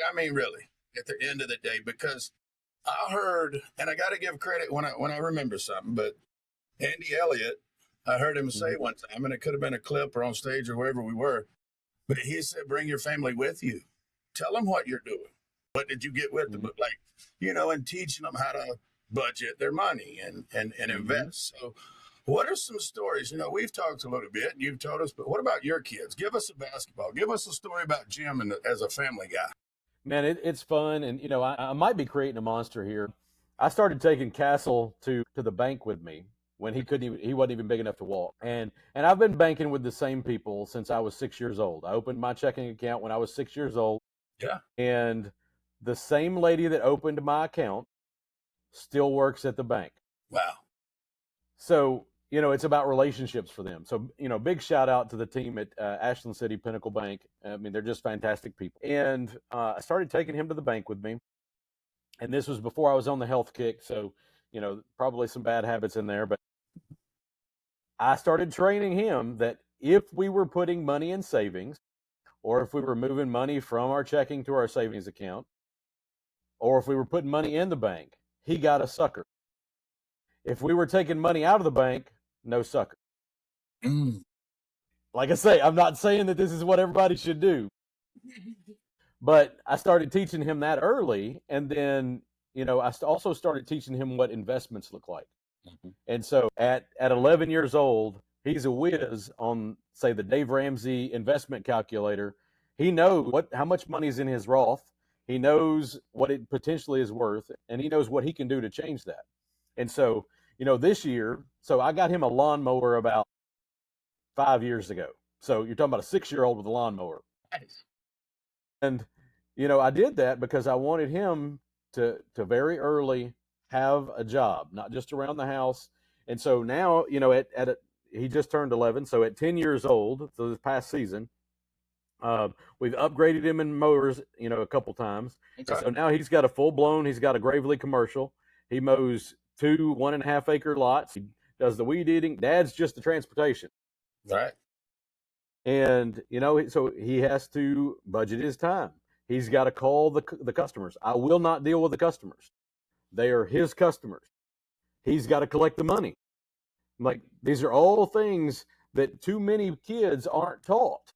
I mean, really, at the end of the day, because I heard, and I got to give credit when I remember something, but Andy Elliott, I heard him say Mhm. one time, and it could have been a clip or on stage or wherever we were, but he said, "Bring your family with you. Tell them what you're doing. What did you get with them?" Mhm. But like, and teaching them how to budget their money and Mhm. invest. So, what are some stories? We've talked a little bit, and you've told us, but what about your kids? Give us a basketball. Give us a story about Jim as a family guy. Man, it's fun, and I might be creating a monster here. I started taking Castle to the bank with me when he wasn't even big enough to walk, and I've been banking with the same people since I was 6 years old. I opened my checking account when I was 6 years old, Yeah. and the same lady that opened my account still works at the bank. Wow. So, it's about relationships for them. So, big shout out to the team at Ashland City Pinnacle Bank. I mean, they're just fantastic people. And I started taking him to the bank with me. And this was before I was on the health kick. So, probably some bad habits in there. But I started training him that if we were putting money in savings, or if we were moving money from our checking to our savings account, or if we were putting money in the bank, he got a sucker. If we were taking money out of the bank, no sucker. Mm. Like I say, I'm not saying that this is what everybody should do, but I started teaching him that early. And then, I also started teaching him what investments look like. Mhm. And so at 11 years old, he's a whiz on, say, the Dave Ramsey investment calculator. He knows how much money is in his Roth. He knows what it potentially is worth, and he knows what he can do to change that. And so, this year, so I got him a lawnmower about 5 years ago. So you're talking about a 6 year old with a lawnmower. Nice. And, I did that because I wanted him to very early have a job, not just around the house. And so now, he just turned 11. So at 10 years old, so this past season, we've upgraded him in mowers, a couple times. And Okay. so now he's got he's got a Gravely commercial. He mows 2 1.5 acre lots. He does the weed eating. Dad's just the transportation. Right. And so he has to budget his time. He's got to call the customers. I will not deal with the customers. They are his customers. He's got to collect the money. Like, these are all things that too many kids aren't taught.